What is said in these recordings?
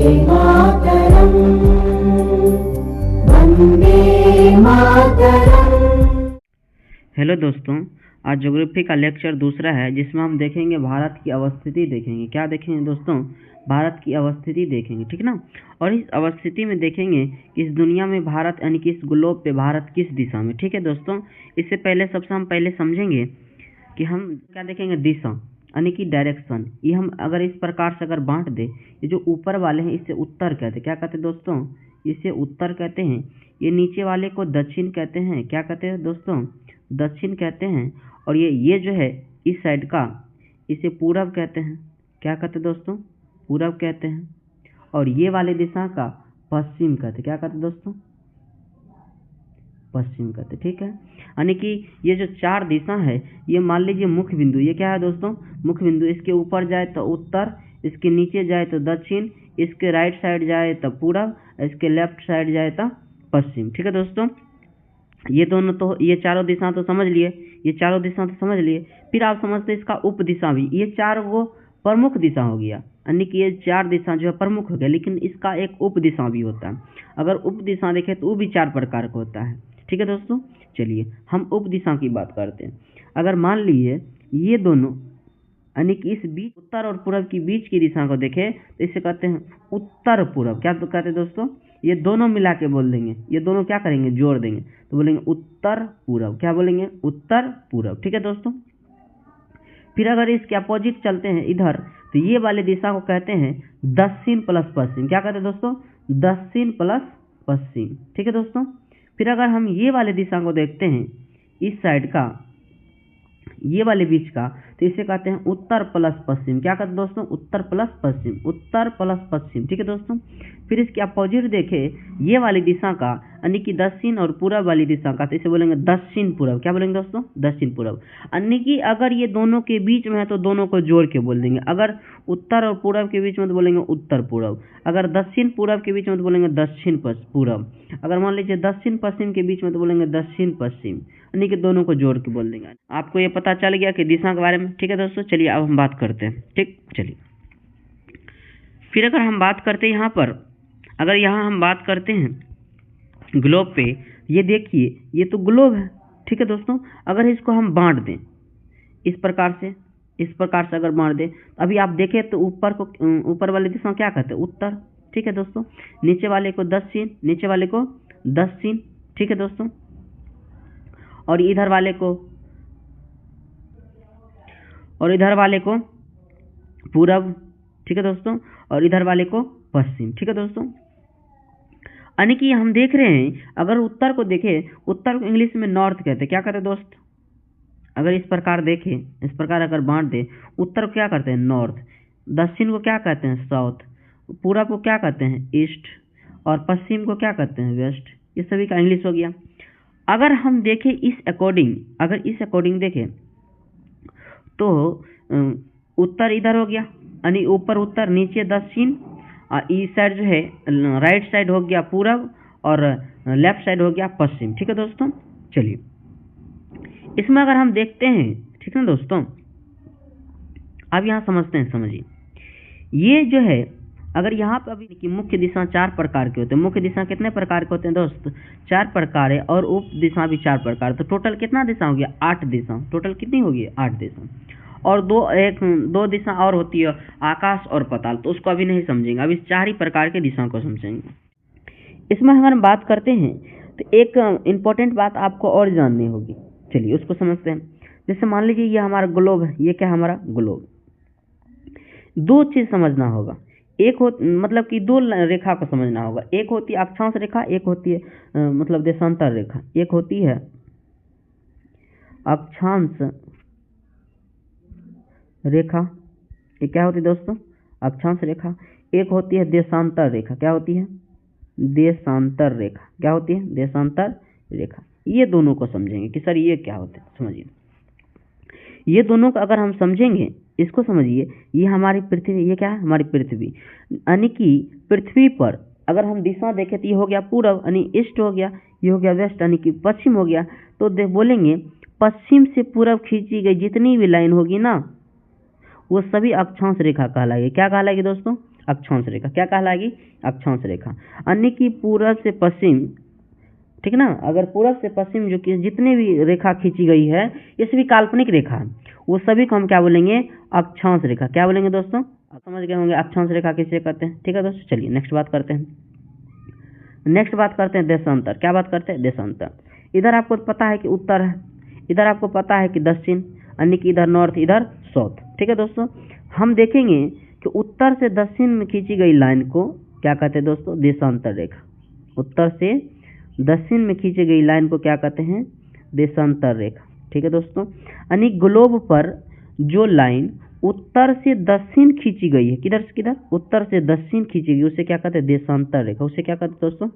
मातरम, Vande Mataram. Hello दोस्तों, आज geography का लेक्चर दूसरा है जिसमें हम देखेंगे भारत की अवस्थिति देखेंगे। क्या देखेंगे दोस्तों? भारत की अवस्थिति देखेंगे, ठीक ना। और इस अवस्थिति में देखेंगे कि इस दुनिया में भारत यानी कि इस ग्लोब पे भारत किस दिशा में, ठीक है दोस्तों। इससे पहले सबसे हम पहले समझेंगे कि हम क्या देखेंगे, दिशा यानी कि डायरेक्शन। ये हम अगर इस प्रकार से अगर बांट दे, ये जो ऊपर वाले हैं इसे उत्तर कहते हैं। क्या कहते हैं दोस्तों? इसे उत्तर कहते हैं। ये नीचे वाले को दक्षिण कहते हैं। क्या कहते हैं दोस्तों? दक्षिण कहते हैं। और ये जो है इस साइड का, इसे पूरब कहते हैं। क्या कहते हैं दोस्तों? पूरब कहते हैं। और ये वाले दिशा का पश्चिम कहते हैं। क्या कहते हैं दोस्तों? पश्चिम कहते हैं, ठीक है। यानी कि ये जो चार दिशा है, ये मान लीजिए मुख्य बिंदु। ये क्या है दोस्तों? मुख्य बिंदु। इसके ऊपर जाए तो उत्तर, इसके नीचे जाए तो दक्षिण, इसके राइट साइड जाए तो पूरब, इसके लेफ्ट साइड जाए तो पश्चिम, ठीक है दोस्तों। ये दोनों तो, ये चारों दिशा तो समझ लिए, ये चारों दिशा तो समझ लिए। फिर आप समझते इसका उप दिशा भी। ये चार वो प्रमुख दिशा हो गया, यानी कि ये चार दिशा जो है प्रमुख हो गया, लेकिन इसका एक उप दिशा भी होता है। अगर उप दिशा देखें तो वो भी चार प्रकार का होता है, ठीक है दोस्तों। चलिए हम उप दिशा की बात करते हैं। अगर मान लीजिए ये दोनों यानी कि इस बीच उत्तर और पूरब की बीच की दिशा को देखें तो इसे कहते हैं उत्तर पूरब। क्या तो कहते हैं दोस्तों? ये दोनों मिला के बोल देंगे, ये दोनों क्या करेंगे, जोड़ देंगे तो बोलेंगे उत्तर पूरब। क्या बोलेंगे? उत्तर पूरब, ठीक है दोस्तों। फिर अगर इसके अपोजिट चलते हैं इधर, तो ये वाले दिशा को कहते हैं दक्षिण प्लस पश्चिम। क्या कहते हैं दोस्तों? दक्षिण प्लस पश्चिम, ठीक है दोस्तों। फिर अगर हम ये वाले दिशा को देखते हैं, इस साइड का, ये वाले बीच का, तो इसे कहते हैं उत्तर प्लस पश्चिम। क्या कहते हैं दोस्तों? उत्तर प्लस पश्चिम, उत्तर प्लस पश्चिम, ठीक है दोस्तों। फिर इसके अपोजिट देखें, ये वाली दिशा का यानी कि दक्षिण और पूरब वाली दिशा का, तो इसे बोलेंगे दक्षिण पूरब। क्या बोलेंगे दोस्तों? दक्षिण पूरब। यानी कि अगर ये दोनों के बीच में है तो दोनों को जोड़ के बोल देंगे। अगर उत्तर और पूरब के बीच में तो बोलेंगे उत्तर पूरब। अगर दक्षिण पूरब के बीच में तो बोलेंगे दक्षिण पूरब। अगर मान लीजिए दक्षिण पश्चिम के बीच में तो बोलेंगे दक्षिण पश्चिम, यानी कि दोनों को जोड़ के बोल देंगे। आपको ये पता चल गया कि दिशा के बारे में, ठीक है दोस्तों। चलिए अब हम बात करते हैं, ठीक। चलिए फिर अगर हम बात करते हैं यहाँ पर, अगर यहाँ हम बात करते हैं ग्लोब पे, ये देखिए ये तो ग्लोब है, ठीक है दोस्तों। अगर इसको हम बांट दें इस प्रकार से, इस प्रकार से अगर बांट दें, अभी आप देखें तो ऊपर को, ऊपर वाले दिशा क्या कहते हैं? उत्तर, ठीक है दोस्तों। नीचे वाले को दक्षिण, नीचे वाले को दक्षिण, ठीक है दोस्तों। और इधर वाले को, और इधर वाले को पूरब, ठीक है दोस्तों। और इधर वाले को पश्चिम, ठीक है दोस्तों। यानी कि हम देख रहे हैं, अगर उत्तर को देखें, उत्तर को इंग्लिश में नॉर्थ कहते हैं। क्या कहते हैं दोस्त? अगर इस प्रकार देखें, इस प्रकार अगर बांट दें, उत्तर को क्या करते हैं? नॉर्थ। दक्षिण को क्या कहते हैं? साउथ। पूरब को क्या कहते हैं? ईस्ट। और पश्चिम को क्या कहते हैं? वेस्ट। ये सभी का इंग्लिश हो गया। अगर हम देखें इस अकॉर्डिंग, अगर इस अकॉर्डिंग देखें तो उत्तर इधर हो गया, यानी ऊपर उत्तर, नीचे दक्षिण, और इस साइड जो है राइट साइड हो गया पूरब, और लेफ्ट साइड हो गया पश्चिम, ठीक है दोस्तों। चलिए इसमें अगर हम देखते हैं, ठीक है दोस्तों, अब यहाँ समझते हैं, समझिए। ये जो है, अगर यहाँ पर अभी कि मुख्य दिशा चार प्रकार के होते हैं। मुख्य दिशा कितने प्रकार के होते हैं दोस्त? चार प्रकार है। और उप दिशा भी चार प्रकार। तो टोटल कितना दिशा हो गया? 8 दिशा। टोटल कितनी होगी? 8 दिशा। और दो दिशा और होती है, आकाश और पाताल, तो उसको अभी नहीं समझेंगे। अब इस चार ही प्रकार के दिशा को समझेंगे। इसमें अगर हम बात करते हैं तो एक इम्पोर्टेंट बात आपको और जाननी होगी। चलिए उसको समझते हैं। जैसे मान लीजिए ये हमारा ग्लोब है, ये क्या है? हमारा ग्लोब। दो चीज समझना होगा। एक हो मतलब कि दो रेखा को समझना होगा। एक होती है अक्षांश रेखा, एक होती है मतलब देशांतर रेखा। एक होती है अक्षांश रेखा, ये क्या होती है दोस्तों? अक्षांश रेखा। एक होती है देशांतर रेखा। क्या होती है? देशांतर रेखा। क्या होती है? देशांतर रेखा। ये दोनों को समझेंगे कि सर ये क्या होते हैं, समझिए। ये दोनों को अगर हम समझेंगे, इसको समझिए, ये हमारी पृथ्वी, ये क्या है? हमारी पृथ्वी। यानी कि पृथ्वी पर अगर हम दिशा देखें तो ये हो गया पूरब, यानी ईस्ट हो गया, ये हो गया वेस्ट, यानी कि पश्चिम हो गया। तो बोलेंगे पश्चिम से पूरब खींची गई जितनी भी लाइन होगी ना, वो सभी अक्षांश रेखा कहलाएगी। क्या कहलाएगी दोस्तों? अक्षांश रेखा। क्या कहलाएगी? अक्षांश रेखा। अन्य की पूर्व से पश्चिम, ठीक ना, अगर पूर्व से पश्चिम जो कि जितने भी रेखा खींची गई है ये सभी काल्पनिक रेखा है, वो सभी को हम क्या बोलेंगे? अक्षांश रेखा। क्या बोलेंगे दोस्तों? आप समझ गए होंगे अक्षांश रेखा किसे कहते हैं। ठीक है दोस्तों, चलिए नेक्स्ट बात करते हैं। नेक्स्ट बात करते हैं देशांतर। क्या बात करते हैं? देशांतर। इधर आपको पता है कि उत्तर है, इधर आपको पता है कि दक्षिण, अन्य कि इधर नॉर्थ, इधर साउथ। ठीक है दोस्तों, हम देखेंगे कि उत्तर से दक्षिण में खींची गई लाइन को क्या कहते हैं दोस्तों? देशांतर रेखा। उत्तर से दक्षिण में खींची गई लाइन को क्या कहते हैं? देशांतर रेखा। ठीक है दोस्तों, यानी ग्लोब पर जो लाइन उत्तर से दक्षिण खींची गई है, किधर से किधर? उत्तर से दक्षिण खींची गई, उसे क्या कहते हैं? देशांतर रेखा। उसे क्या कहते हैं दोस्तों?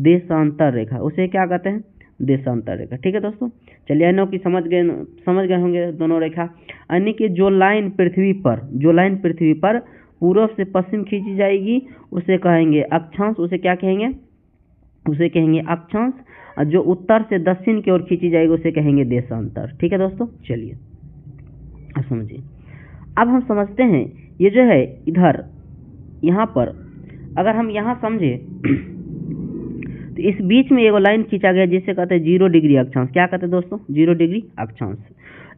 देशांतर रेखा। उसे क्या कहते हैं? देशांतर रेखा। ठीक है दोस्तों, चलिए अन्यों की समझ गए होंगे दोनों रेखा। अन्य की जो लाइन पृथ्वी पर पूर्व से पश्चिम खींची जाएगी उसे कहेंगे अक्षांश। उसे क्या कहेंगे? उसे कहेंगे अक्षांश। और जो उत्तर से दक्षिण की ओर खींची जाएगी उसे कहेंगे देशांतर। ठीक है दोस्तों, चलिए अब समझिए। अब हम समझते हैं ये जो है इधर यहाँ पर अगर हम यहाँ समझे तो इस बीच में एगो लाइन खींचा गया जिसे कहते हैं 0 डिग्री अक्षांश। क्या कहते हैं दोस्तों? 0 डिग्री अक्षांश।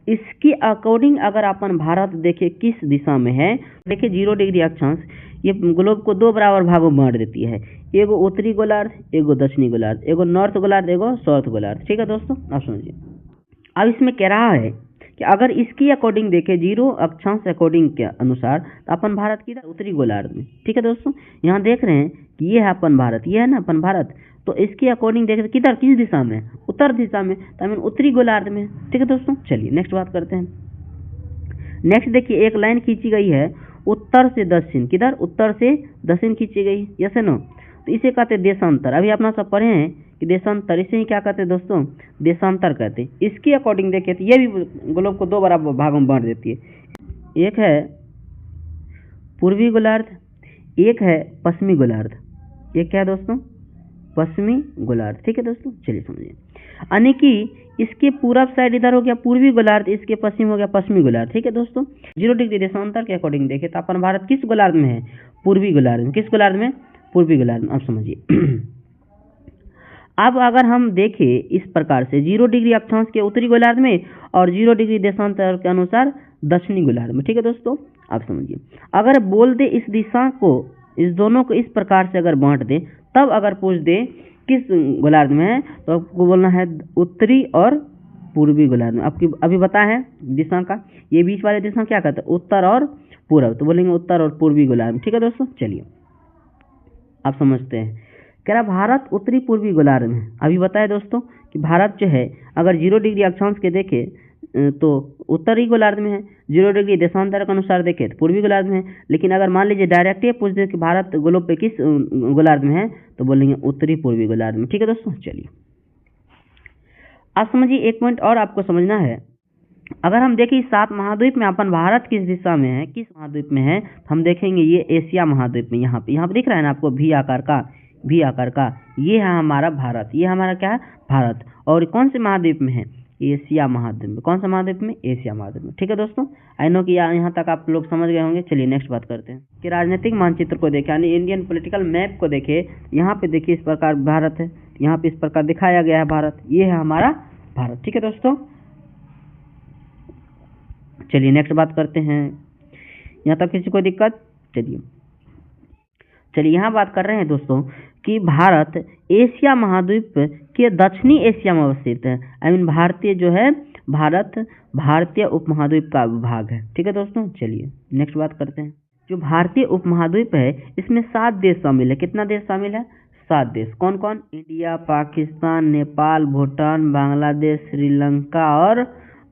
इसके अकॉर्डिंग अगर अपन भारत देखें किस दिशा में है, देखिए 0 डिग्री अक्षांश ये ग्लोब को दो बराबर भागों में बांट देती है, एगो उत्तरी गोलार्ध, एगो दक्षिणी गोलार्ध, एगो नॉर्थ गोलार्ध, एगो साउथ गोलार्ध। ठीक है दोस्तों, आप समझिए। अब इसमें कह रहा है कि अगर इसकी अकॉर्डिंग देखें 0 अक्षांश अकॉर्डिंग के अनुसार तो अपन भारत की उत्तरी गोलार्ध में। ठीक है दोस्तों, यहाँ देख रहे हैं कि ये है अपन भारत, ये है ना अपन भारत, तो इसके अकॉर्डिंग देखें किधर, किस दिशा में? उत्तर दिशा में, तो हमें उत्तरी गोलार्ध में। ठीक है दोस्तों, चलिए नेक्स्ट बात करते हैं। नेक्स्ट देखिए एक लाइन खींची गई है उत्तर से दक्षिण, किधर? उत्तर से दक्षिण खींची गई, यस है नो, तो इसे कहते हैं देशांतर। अभी अपना सब पढ़े हैं कि देशांतर, इसे ही क्या कहते हैं दोस्तों? देशांतर कहते हैं। इसके अकॉर्डिंग देखें तो ये भी ग्लोब को दो बराबर भागों में बांट देती है, एक है पूर्वी गोलार्ध, एक है पश्चिमी गोलार्ध। ये क्या है दोस्तों? पश्चिमी गोलार्ध। ठीक है दोस्तों, चलिए समझिए। यानी कि इसके पूरब साइड इधर हो गया पूर्वी गोलार्ध, इसके पश्चिम हो गया पश्चिमी गोलार्ध। ठीक है दोस्तों, 0 डिग्री देशांतर के अकॉर्डिंग देखें तो अपन भारत किस गोलार्ध में है? पूर्वी गोलार्ध में। किस गोलार्ध में? पूर्वी गोलार्ध में। अब समझिए। अब अगर हम देखें इस प्रकार से 0 डिग्री अक्षांश के उत्तरी गोलार्ध में और 0 डिग्री देशांतर के अनुसार दक्षिणी गोलार्ध में। ठीक है दोस्तों, आप समझिए। अगर बोल दे इस दिशा को, इस दोनों को इस प्रकार से अगर बांट दे, तब अगर पूछ दे किस गोलार्ध में है तो आपको बोलना है उत्तरी और पूर्वी गोलार्ध में। आपकी अभी बताया है दिशा का, ये बीच वाले दिशा क्या कहते हैं? उत्तर और पूर्व, तो बोलेंगे उत्तर और पूर्वी गोलार्ध में। ठीक है दोस्तों, चलिए आप समझते हैं। कह रहा भारत उत्तरी पूर्वी गोलार्ध में। अभी बताया दोस्तों कि भारत जो है अगर 0 डिग्री अक्षांश के देखे तो उत्तरी गोलार्ध में है, 0 डिग्री देशांतर के अनुसार देखें तो पूर्वी गोलार्ध में है। लेकिन अगर मान लीजिए डायरेक्ट ही पूछ दे कि भारत ग्लोब पे किस गोलार्ध में है तो बोलेंगे उत्तरी पूर्वी गोलार्ध में। ठीक है दोस्तों, चलिए आप समझिए। एक पॉइंट और आपको समझना है, अगर हम देखें 7 महाद्वीप में अपन भारत किस दिशा में है, किस महाद्वीप में है, तो हम देखेंगे ये एशिया महाद्वीप में। यहाँ पे दिख रहा है ना आपको भी आकार का, ये है हमारा भारत, ये हमारा क्या है? भारत। और कौन से महाद्वीप में है? एशिया महाद्वीप में। कौन सा महाद्वीप में? एशिया महाद्वीप में। ठीक है दोस्तों, आई नो कि यहाँ तक आप लोग समझ गए होंगे। चलिए नेक्स्ट बात करते हैं कि राजनीतिक मानचित्र को देखें, यानी इंडियन पॉलिटिकल मैप को देखें। यहाँ पे देखिए इस प्रकार भारत है, यहाँ पे इस प्रकार दिखाया गया है भारत, ये है हमारा भारत। ठीक है दोस्तों, चलिए नेक्स्ट बात करते हैं। यहाँ तक किसी को दिक्कत? चलिए यहाँ बात कर रहे हैं दोस्तों कि भारत एशिया महाद्वीप के दक्षिणी एशिया में अवस्थित है। आई मीन भारतीय जो है भारत भारतीय उपमहाद्वीप का भाग है। ठीक है दोस्तों, चलिए नेक्स्ट बात करते हैं। जो भारतीय उपमहाद्वीप है इसमें 7 देश शामिल है। कितना देश शामिल है? 7 देश। कौन कौन? इंडिया, पाकिस्तान, नेपाल, भूटान, बांग्लादेश, श्रीलंका और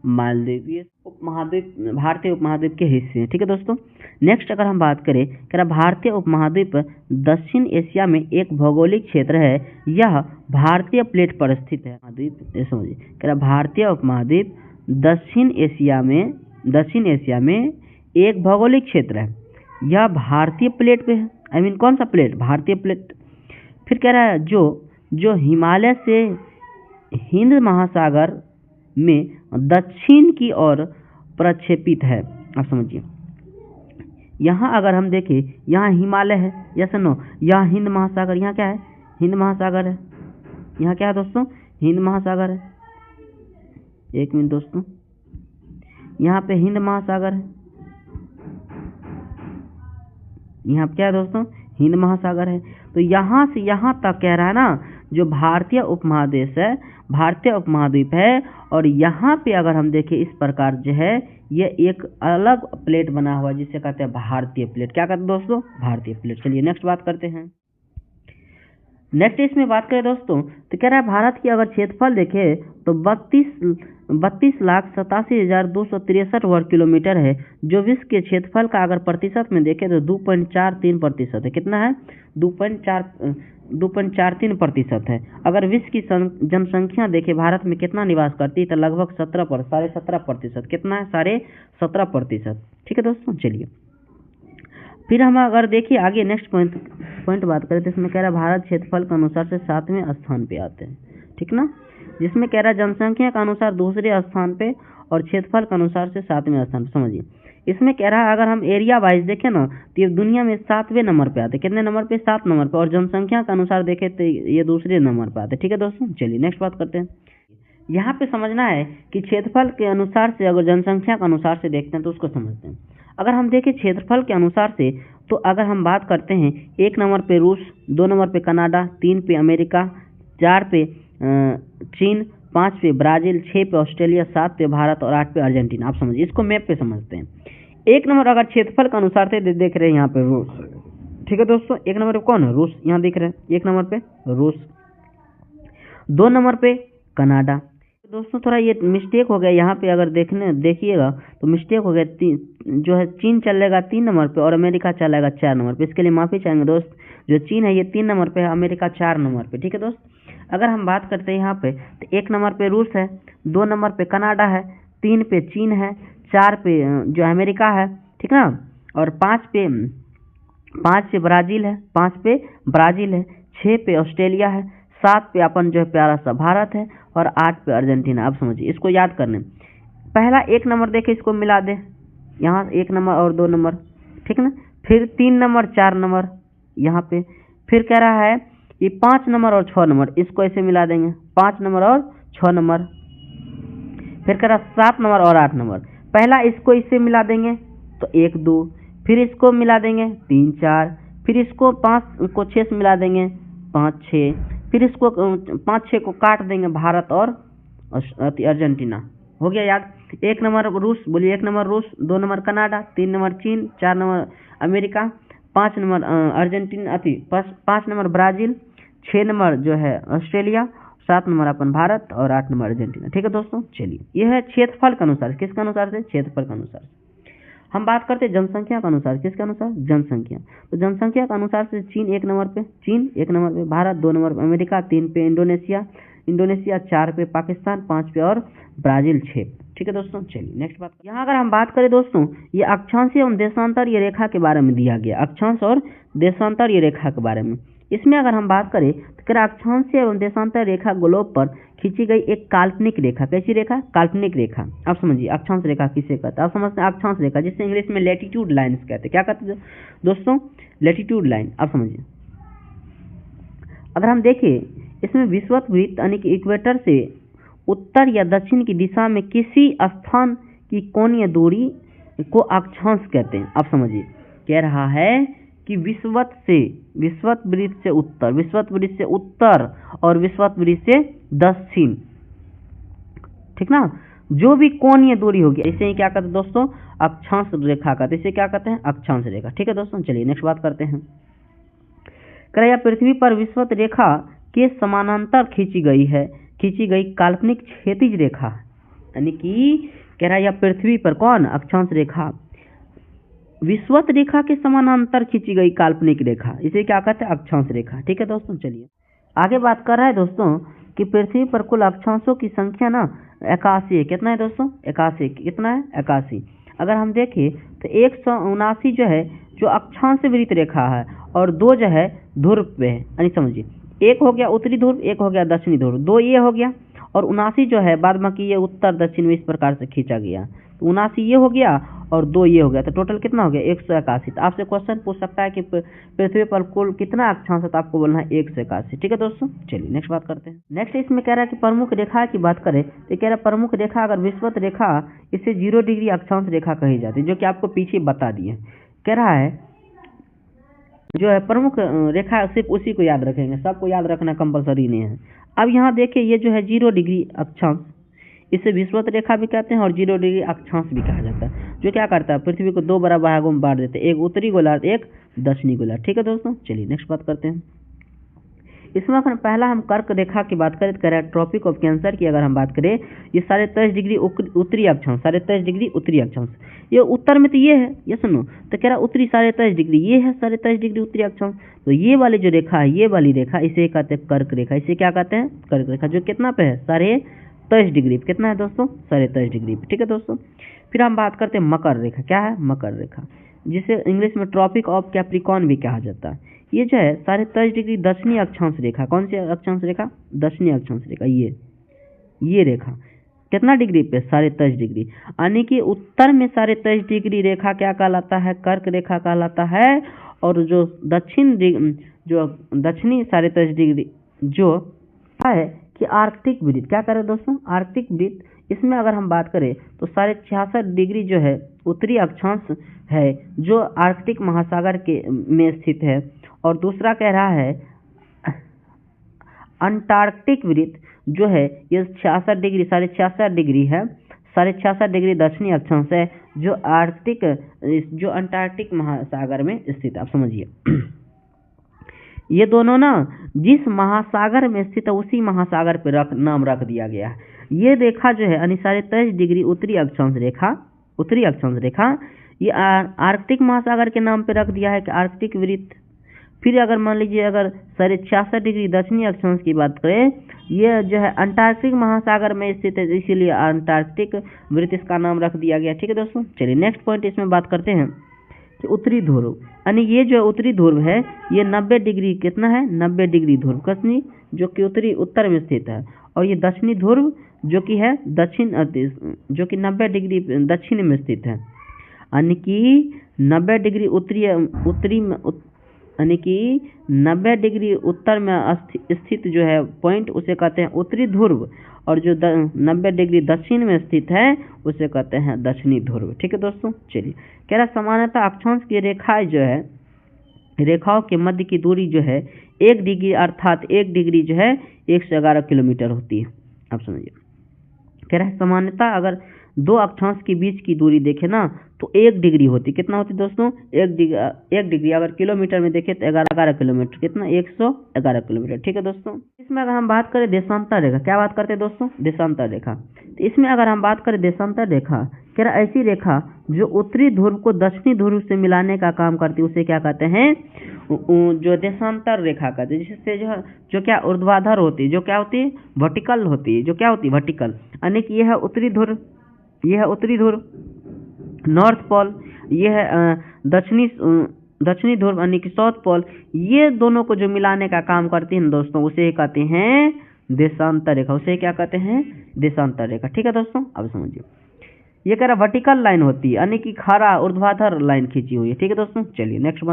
मालदीव। ये उपमहाद्वीप भारतीय उपमहाद्वीप के हिस्से हैं। ठीक है दोस्तों, नेक्स्ट अगर हम बात करें कि भारतीय उपमहाद्वीप दक्षिण एशिया में एक भौगोलिक क्षेत्र है, यह भारतीय प्लेट पर स्थित है। महाद्वीप समझिए, कह भारतीय उपमहाद्वीप दक्षिण एशिया में एक भौगोलिक क्षेत्र है, यह भारतीय प्लेट पे है। आई मीन कौन सा प्लेट? भारतीय प्लेट। फिर कह रहा है जो हिमालय से हिंद महासागर में दक्षिण की ओर प्रक्षेपित है। आप समझिए, यहाँ अगर हम देखें, यहाँ हिमालय है, यस नो, यहाँ हिंद महासागर, यहाँ क्या है, हिंद महासागर है, यहाँ क्या है दोस्तों, हिंद महासागर है। एक मिनट दोस्तों, यहाँ पे हिंद महासागर है, यहाँ पे क्या है दोस्तों, हिंद महासागर है। तो यहाँ से यहाँ तक कह रहा है ना, जो भारतीय उपमहादेश है, भारतीय उपमहाद्वीप है, और यहाँ पे अगर हम देखें इस प्रकार जो है, ये एक अलग प्लेट बना हुआ है जिसे कहते हैं भारतीय प्लेट। क्या कहते हैं दोस्तों, भारतीय प्लेट। चलिए नेक्स्ट बात करते हैं। नेक्स्ट इसमें बात करें दोस्तों, तो कह रहा है भारत की अगर क्षेत्रफल देखें तो 32,87,263 वर्ग किलोमीटर है, जो विश्व के क्षेत्रफल का अगर प्रतिशत में देखें तो 2.43% है। कितना है, 2.43% है। अगर विश्व की जनसंख्या देखें भारत में कितना निवास करती है, तो लगभग 17.5%। कितना है, 17.5%। ठीक है दोस्तों। चलिए फिर हम अगर देखिए आगे नेक्स्ट पॉइंट बात करें तो इसमें कह रहा है भारत क्षेत्रफल के अनुसार से 7वें स्थान पे आते हैं, ठीक ना, जिसमें कह रहा है जनसंख्या के अनुसार दूसरे स्थान पे और क्षेत्रफल के अनुसार से 7वें स्थान पे। समझिए, इसमें कह रहा है अगर हम एरिया वाइज देखें ना तो ये दुनिया में 7वें नंबर पे आते हैं। कितने नंबर पे, 7 नंबर पे। और जनसंख्या के अनुसार देखें तो ये दूसरे नंबर पे आते हैं। ठीक है दोस्तों। चलिए नेक्स्ट बात करते हैं। यहाँ पे समझना है कि क्षेत्रफल के अनुसार से अगर जनसंख्या के अनुसार से देखते हैं तो उसको समझते हैं। अगर हम देखें क्षेत्रफल के अनुसार से, तो अगर हम बात करते हैं 1 नंबर पे रूस, 2 नंबर पे कनाडा, 3 पे अमेरिका, 4 पे चीन, 5 पे ब्राज़ील, 6 पे ऑस्ट्रेलिया, 7 पे भारत और 8 पे अर्जेंटीना। आप समझिए, इसको मैप पे समझते हैं। 1 नंबर अगर क्षेत्रफल के अनुसार से देख रहे हैं यहाँ पे रूस। ठीक है दोस्तों, 1 नंबर पे कौन है, रूस, यहाँ दिख रहे हैं 1 नंबर पे रूस। 2 नंबर पे कनाडा। दोस्तों थोड़ा ये मिस्टेक हो गया यहाँ पे, अगर देखिएगा तो मिस्टेक हो गया, जो है चीन चलेगा 3 नंबर पे और अमेरिका चलेगा 4 नंबर पे। इसके लिए माफ़ी चाहेंगे दोस्त। जो चीन है ये 3 नंबर पे है, अमेरिका 4 नंबर पे। ठीक है दोस्त। अगर हम बात करते हैं यहाँ पे तो 1 नंबर पे रूस है, 2 नंबर पे कनाडा है, 3 पे चीन है, 4 पे जो अमेरिका है, ठीक ना, और 5 पे ब्राज़ील है, 5 पे ब्राज़ील है, 6 पे ऑस्ट्रेलिया है, 7 पे अपन जो है प्यारा सा भारत है और 8 पे अर्जेंटीना। आप समझिए, इसको याद करने पहला 1 नंबर देखे, इसको मिला दे यहाँ 1 नंबर और 2 नंबर, ठीक ना, फिर 3 नंबर 4 नंबर यहाँ पे, फिर कह रहा है ये 5 नंबर और 6 नंबर, इसको ऐसे मिला देंगे 5 नंबर और 6 नंबर, फिर कह रहा 7 नंबर और 8 नंबर। पहला इसको इससे मिला देंगे तो 1 2, फिर इसको मिला देंगे 3 4, फिर इसको 5 को 6 से मिला देंगे 5 6, फिर इसको 5 6 को काट देंगे भारत और अर्जेंटीना। हो गया याद। 1 नंबर रूस, बोलिए 1 नंबर रूस, 2 नंबर कनाडा, 3 नंबर चीन, 4 number America, 5 number Argentina, 5 number Brazil, 6 number जो है ऑस्ट्रेलिया, 7 नंबर अपन भारत और 8 नंबर अर्जेंटीना। ठीक है दोस्तों। चलिए यह है क्षेत्रफल के अनुसार। किसके अनुसार से, क्षेत्रफल के अनुसार। हम बात करते हैं जनसंख्या के अनुसार। किसके अनुसार, जनसंख्या। तो जनसंख्या के अनुसार से चीन 1 नंबर पे, भारत 2 नंबर पे, अमेरिका 3 पे, इंडोनेशिया 4 पे, पाकिस्तान 5 पे और ब्राज़ील 6। ठीक है दोस्तों। चलिए नेक्स्ट बात। यहाँ अगर हम बात करें दोस्तों, ये अक्षांश एवं देशांतरीय रेखा के बारे में दिया गया, अक्षांश और देशांतरीय रेखा के बारे में। इसमें अगर हम बात करें तो क्या अक्षांश एवं देशांतर रेखा ग्लोब पर खींची गई एक काल्पनिक रेखा। कैसी रेखा, काल्पनिक रेखा। आप समझिए अक्षांश रेखा किसे कहते हैं, आप समझते हैं अक्षांश रेखा, जिसे इंग्लिश में लैटिट्यूड लाइन्स कहते हैं। क्या कहते हैं दोस्तों, लैटिट्यूड लाइन। आप समझिए, अगर हम देखें इसमें विषुवत वृत्त यानी कि इक्वेटर से उत्तर या दक्षिण की दिशा में किसी स्थान की कोणीय दूरी को अक्षांश कहते हैं। आप समझिए, कह रहा है कि विषुवत वृत्त से उत्तर, विषुवत वृत्त से उत्तर और विषुवत वृत्त से दक्षिण, ठीक ना, जो भी कोणीय दूरी होगी इसे ही क्या कहते हैं दोस्तों, अक्षांश रेखा कहते हैं। इसे क्या कहते हैं, अक्षांश रेखा। ठीक है दोस्तों। चलिए नेक्स्ट बात करते हैं। क्या पृथ्वी पर विषुवत रेखा के समानांतर खींची गई काल्पनिक क्षैतिज रेखा, यानी कि कह रहा है यह पृथ्वी पर कौन, अक्षांश रेखा, विषुवत रेखा के समानांतर खींची गई काल्पनिक रेखा, इसे क्या कहते हैं, अक्षांश रेखा। ठीक है दोस्तों। चलिए आगे बात कर रहा है दोस्तों कि पृथ्वी पर कुल अक्षांशों की संख्या ना 81 है। कितना है दोस्तों, 81। कितना है, 81। अगर हम देखें तो 179 जो है जो अक्षांश वृत्त रेखा है और 2 जो है ध्रुव पे है, यानी समझिए 1 हो गया उत्तरी ध्रुव, 1 हो गया दक्षिणी ध्रुव, 2 ये हो गया, और 79 जो है बाद बाकी ये उत्तर दक्षिण में इस प्रकार से खींचा गया। तो 79 ये हो गया और 2 ये हो गया, तो टोटल कितना हो गया 181। तो आपसे क्वेश्चन पूछ सकता है कि पृथ्वी पर कुल कितना अक्षांश है, तो आपको बोलना है 181। ठीक है दोस्तों, चलिए नेक्स्ट बात करते हैं। नेक्स्ट इसमें कह रहा है कि प्रमुख रेखा की बात करें तो कह रहा है प्रमुख रेखा अगर विषुवत रेखा इसे 0 डिग्री अक्षांश रेखा कही जाती है, जो कि आपको पीछे बता दिए। कह रहा है जो है प्रमुख रेखा सिर्फ उसी को याद रखेंगे, सबको याद रखना कंपलसरी नहीं है। अब यहाँ देखिए ये जो है 0 डिग्री अक्षांश, इसे विषुवत रेखा भी कहते हैं और 0 डिग्री अक्षांश भी कहा जाता है, जो क्या करता है पृथ्वी को 2 बड़ा भागों में बांट देते हैं, एक उत्तरी गोलार्ध एक दक्षिणी गोलार्ध। ठीक है दोस्तों, चलिए नेक्स्ट बात करते हैं। इसमें अगर पहला हम कर्क रेखा की बात करें तो कह रहा है ट्रॉपिक ऑफ कैंसर की अगर हम बात करें, ये 23.5 डिग्री उत्तरी अक्षांश, 23.5 डिग्री उत्तरी अक्षांश, ये उत्तर में तो ये है, ये सुनो, तो कह रहा है उत्तरी 23.5 डिग्री, ये है 23.5 डिग्री उत्तरी अक्षांश। तो ये वाली जो रेखा है, ये वाली रेखा, इसे कहते हैं कर्क रेखा। इसे क्या कहते हैं? कर्क रेखा, जो कितना पे है 23.5 डिग्री। कितना है दोस्तों? 23.5 डिग्री। ठीक है दोस्तों, फिर हम बात करते हैं मकर रेखा। क्या है? मकर रेखा, जिसे इंग्लिश में ट्रॉपिक ऑफ कैप्रिकॉर्न भी कहा जाता है। ये जो है 23.5 डिग्री दक्षिणी अक्षांश रेखा। कौन सी अक्षांश रेखा? दक्षिणी अक्षांश रेखा। ये रेखा कितना डिग्री पे? 23.5 डिग्री। यानी कि उत्तर में 23.5 डिग्री रेखा क्या कहलाता है? कर्क रेखा कहलाता है। और जो दक्षिणी 23.5 डिग्री जो है कि आर्कटिक वृत्त, क्या करें दोस्तों? आर्कटिक वृत्त, इसमें अगर हम बात करें तो 66.5 डिग्री जो है उत्तरी अक्षांश है, जो आर्कटिक महासागर के में स्थित है। और दूसरा कह रहा है अंटार्कटिक वृत्त जो है ये 66 डिग्री 66.5 डिग्री है, 66.5 डिग्री दक्षिणी अक्षांश है, जो अंटार्कटिक महासागर में स्थित है। आप समझिए ये दोनों ना जिस महासागर में स्थित है उसी महासागर पे नाम रख दिया गया है। ये रेखा जो है 23.5 डिग्री उत्तरी अक्षांश रेखा, ये आर्कटिक महासागर के नाम पे रख दिया है कि आर्कटिक वृत्त। फिर अगर मान लीजिए अगर 66 डिग्री दक्षिणी अक्षांश की बात करें, ये जो है अंटार्कटिक महासागर में स्थित है, इसीलिए अंटार्कटिक वृत्त इसका नाम रख दिया गया। ठीक है दोस्तों, चलिए नेक्स्ट पॉइंट इसमें बात करते हैं कि उत्तरी ध्रुव, यानी ये जो उत्तरी ध्रुव है ये 90 डिग्री कितना है? 90 डिग्री ध्रुव कश्मीर जो कि उत्तर में स्थित है। और ये दक्षिणी ध्रुव जो कि है जो कि 90 डिग्री दक्षिण में स्थित है। यानी कि 90 डिग्री यानी कि 90 डिग्री उत्तर में स्थित जो है पॉइंट उसे कहते हैं उत्तरी ध्रुव, और जो 90 डिग्री दक्षिण में स्थित है उसे कहते हैं दक्षिणी ध्रुव। ठीक है दोस्तों, चलिए कह रहा सामान्यतः अक्षांश की रेखाएं जो है, रेखाओं के मध्य की दूरी जो है 1 डिग्री, अर्थात 1 डिग्री जो है 111 किलोमीटर होती है। आप समझिए, कह रहा है सामान्यतः अगर 2 अक्षांश के बीच की दूरी देखें ना तो 1 डिग्री होती। कितना होती दोस्तों? 1 डिग्री। अगर किलोमीटर में देखें तो 11 किलोमीटर, कितना? 111 किलोमीटर। ठीक है दोस्तों, इसमें अगर हम बात करें देशांतर रेखा, क्या बात करते हैं दोस्तों? देशांतर रेखा। तो इसमें अगर हम बात करें देशांतर रेखा, कह रहा ऐसी रेखा जो उत्तरी ध्रुव को दक्षिणी ध्रुव से मिलाने का काम करती है उसे क्या कहते हैं? जो देशांतर रेखा कहते हैं, जिससे जो क्या ऊर्ध्वाधर होती है, जो क्या होती है? वर्टिकल होती है। जो क्या होती है? वर्टिकल। यानी कि यह है उत्तरी ध्रुव, यह है उत्तरी ध्रुव नॉर्थ पोल, ये है दक्षिणी ध्रुव यानी कि साउथ पोल। ये दोनों को जो मिलाने का काम करती है दोस्तों उसे कहते हैं देशांतर रेखा। उसे क्या कहते हैं? देशांतर रेखा। ठीक है दोस्तों, अब समझिए ये कह रहा वर्टिकल लाइन होती है, यानी कि खड़ा ऊर्ध्वाधर लाइन खींची हुई है। ठीक है दोस्तों, चलिए नेक्स्ट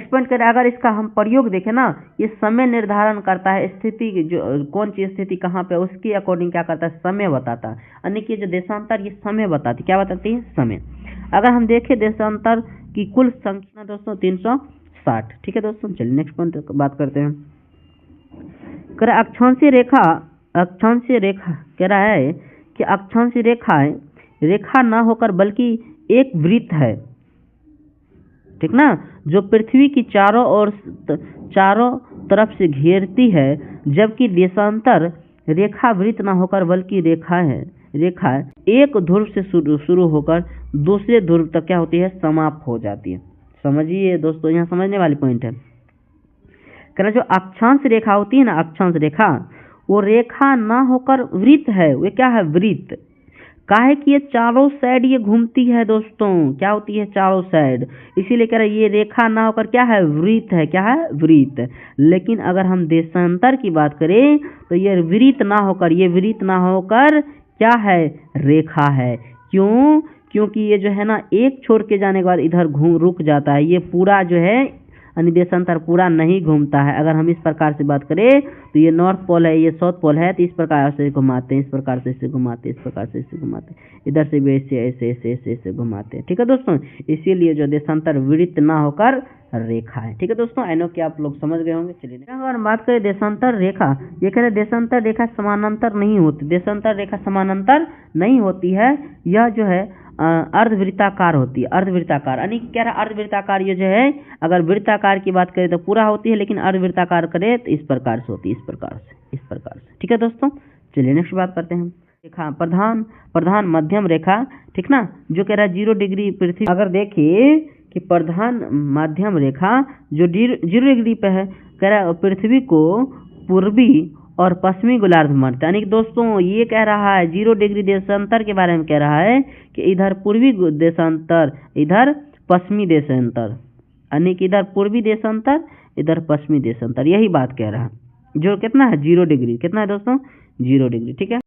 पॉइंट करें, अगर इसका हम प्रयोग देखें ना, ये समय निर्धारण करता है, स्थिति जो कौन सी स्थिति कहाँ पे उसके अकॉर्डिंग क्या करता है? समय बताता है। यानी कि जो देशांतर ये समय बताती, क्या बताती है? समय। अगर हम देखें देशांतर की कुल संख्या दोस्तों 360। ठीक है दोस्तों, चलिए नेक्स्ट पॉइंट बात करते हैं। कह रहा अक्षांशीय रेखा कह रहा है कि अक्षांशीय रेखा ना होकर बल्कि एक वृत्त है, ठीक ना, जो पृथ्वी की चारों तरफ से घेरती है, जबकि देशांतर रेखा वृत्त ना होकर बल्कि रेखा एक ध्रुव से शुरू होकर दूसरे ध्रुव तक क्या होती है? समाप्त हो जाती है। समझिए दोस्तों, यहाँ समझने वाली पॉइंट है। कह रहा जो अक्षांश रेखा होती है ना, अक्षांश रेखा, वो रेखा ना होकर वृत्त है। वो क्या है? वृत्त। काहे कि ये चारों साइड ये घूमती है दोस्तों, क्या होती है? चारों साइड। इसीलिए कह रहा है ये रेखा ना होकर क्या है? वृत्त है। क्या है? वृत्त। लेकिन अगर हम देशांतर की बात करें तो ये वृत्त ना होकर क्या है? रेखा है। क्यों? क्योंकि ये जो है ना एक छोड़ के जाने के बाद इधर रुक जाता है, ये पूरा जो है यानी देशांतर पूरा नहीं घूमता है। अगर हम इस प्रकार से बात करें तो ये नॉर्थ पोल है, ये साउथ पोल है, तो इस प्रकार से घुमाते हैं, इस प्रकार से इसे घुमाते हैं, इस प्रकार से इसे घुमाते हैं, इधर से भी ऐसे ऐसे ऐसे ऐसे ऐसे घुमाते हैं। ठीक है दोस्तों, इसीलिए जो देशांतर विदित ना होकर रेखा है। ठीक है दोस्तों, आई नो कि आप लोग समझ गए होंगे। चलिए अगर हम बात करें देशांतर रेखा, ये कह रहे देशांतर रेखा समानांतर नहीं होती, देशांतर रेखा समानांतर नहीं होती है, यह जो है अर्धवृत्ताकार होती है। अर्धवृत्ताकार यानी क्या रहा, अर्धवृत्ताकार ये जो है अगर वृत्ताकार की बात करें तो पूरा होती है, लेकिन अर्धवृत्ताकार करें तो इस प्रकार से होती है, इस प्रकार से, इस प्रकार से। ठीक है दोस्तों, चलिए नेक्स्ट बात करते हैं हम। रेखा प्रधान मध्यम रेखा, ठीक ना, जो कह रहा है 0 डिग्री पृथ्वी। अगर देखिए कि प्रधान मध्यम रेखा जो 0 डिग्री पे है, कह रहा है पृथ्वी को पूर्वी और पश्चिमी गोलार्ध में बांटता है। यानी कि दोस्तों ये कह रहा है 0 डिग्री देशांतर के बारे में कह रहा है कि इधर पूर्वी देशांतर, इधर पश्चिमी देशांतर, यानी कि इधर पूर्वी देशांतर, इधर पश्चिमी देशांतर, यही बात कह रहा है। जो कितना है 0 डिग्री, कितना है दोस्तों 0 डिग्री। ठीक है।